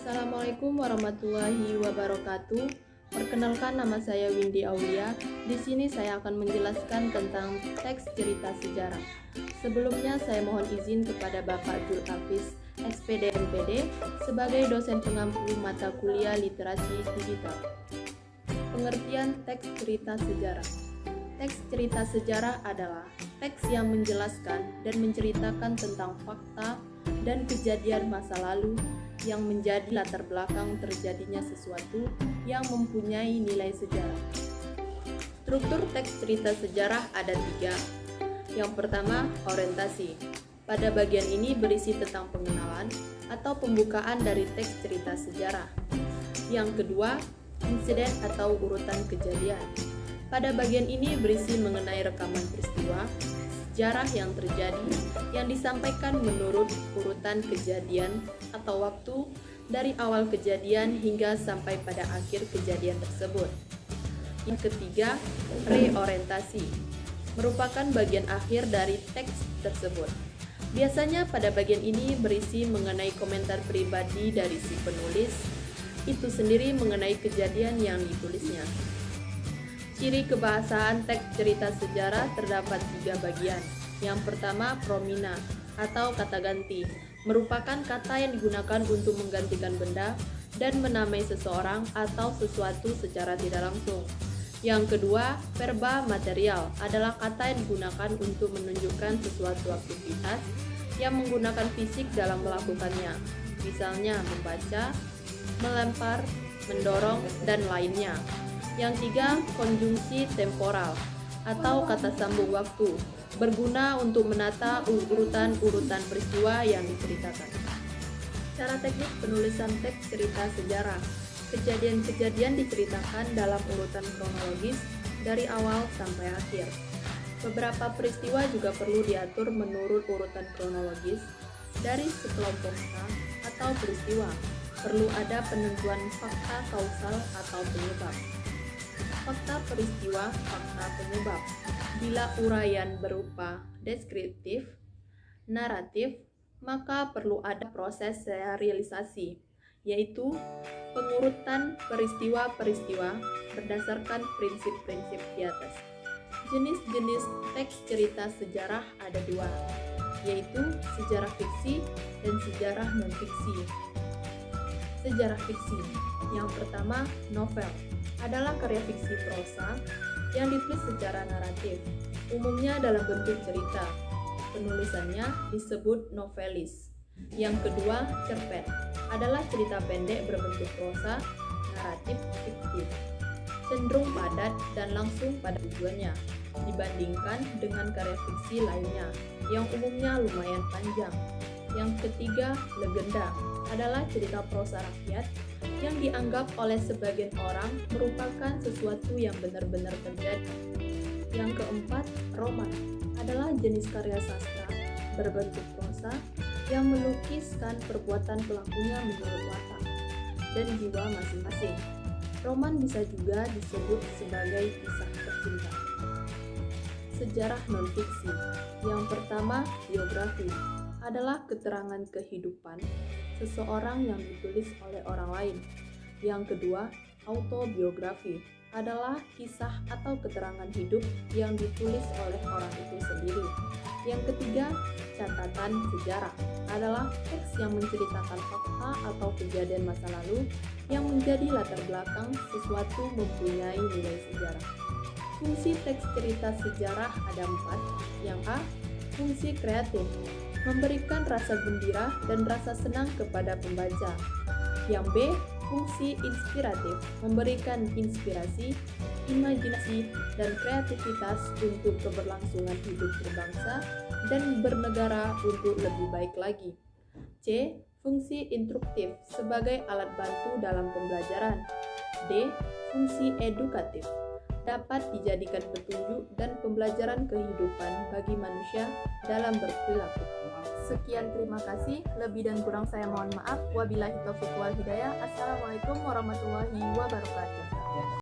Assalamualaikum warahmatullahi wabarakatuh. Perkenalkan, nama saya Windy Aulia. Di sini saya akan menjelaskan tentang teks cerita sejarah. Sebelumnya saya mohon izin kepada Bapak Jul Hafiz, SPD MPD, sebagai dosen pengampu mata kuliah literasi digital. Pengertian teks cerita sejarah. Teks cerita sejarah adalah teks yang menjelaskan dan menceritakan tentang fakta dan kejadian masa lalu yang menjadi latar belakang terjadinya sesuatu yang mempunyai nilai sejarah. Struktur teks cerita sejarah ada 3. Yang pertama, orientasi. Pada bagian ini berisi tentang pengenalan atau pembukaan dari teks cerita sejarah. Yang kedua, insiden atau urutan kejadian. Pada bagian ini berisi mengenai rekaman peristiwa sejarah yang terjadi yang disampaikan menurut urutan kejadian atau waktu dari awal kejadian hingga sampai pada akhir kejadian tersebut. Yang ketiga, reorientasi, merupakan bagian akhir dari teks tersebut. Biasanya pada bagian ini berisi mengenai komentar pribadi dari si penulis itu sendiri mengenai kejadian yang ditulisnya. Ciri kebahasaan teks cerita sejarah terdapat 3 bagian. Yang pertama, promina atau kata ganti, merupakan kata yang digunakan untuk menggantikan benda dan menamai seseorang atau sesuatu secara tidak langsung. Yang kedua, verba material adalah kata yang digunakan untuk menunjukkan sesuatu aktivitas yang menggunakan fisik dalam melakukannya, misalnya membaca, melempar, mendorong, dan lainnya. Yang tiga, konjungsi temporal atau kata sambung waktu, berguna untuk menata urutan-urutan peristiwa yang diceritakan. Cara teknik penulisan teks cerita sejarah. Kejadian-kejadian diceritakan dalam urutan kronologis dari awal sampai akhir. Beberapa peristiwa juga perlu diatur menurut urutan kronologis dari sekelompok kata atau peristiwa. Perlu ada penentuan fakta kausal atau penyebab. Fakta peristiwa, fakta penyebab. Bila uraian berupa deskriptif, naratif, maka perlu ada proses serialisasi, yaitu pengurutan peristiwa-peristiwa berdasarkan prinsip-prinsip di atas. Jenis-jenis teks cerita sejarah ada 2, yaitu sejarah fiksi dan sejarah non-fiksi. Sejarah fiksi. Yang pertama, novel adalah karya fiksi prosa yang ditulis secara naratif, umumnya dalam bentuk cerita. Penulisannya disebut novelis. Yang kedua, cerpen adalah cerita pendek berbentuk prosa naratif fiktif, cenderung padat dan langsung pada tujuannya dibandingkan dengan karya fiksi lainnya yang umumnya lumayan panjang. Yang ketiga, legenda adalah cerita prosa rakyat yang dianggap oleh sebagian orang merupakan sesuatu yang benar-benar terjadi. Yang keempat, roman adalah jenis karya sastra berbentuk prosa yang melukiskan perbuatan pelakunya menurut watak dan jiwa masing-masing. Roman bisa juga disebut sebagai kisah percintaan. Sejarah non-fiksi. Yang pertama, biografi adalah keterangan kehidupan seseorang yang ditulis oleh orang lain. Yang kedua, autobiografi adalah kisah atau keterangan hidup yang ditulis oleh orang itu sendiri. Yang ketiga, catatan sejarah adalah teks yang menceritakan fakta atau kejadian masa lalu yang menjadi latar belakang sesuatu mempunyai nilai sejarah. Fungsi teks cerita sejarah ada 4. Yang A, fungsi kreatif, memberikan rasa gembira dan rasa senang kepada pembaca. Yang B, fungsi inspiratif, memberikan inspirasi, imajinasi, dan kreativitas untuk keberlangsungan hidup berbangsa dan bernegara untuk lebih baik lagi. C, fungsi instruktif sebagai alat bantu dalam pembelajaran. D, fungsi edukatif, dapat dijadikan petunjuk dan pembelajaran kehidupan bagi manusia dalam berperilaku. Sekian, terima kasih. Lebih dan kurang saya mohon maaf. Wabillahi taufiq wal hidayah. Assalamualaikum warahmatullahi wabarakatuh.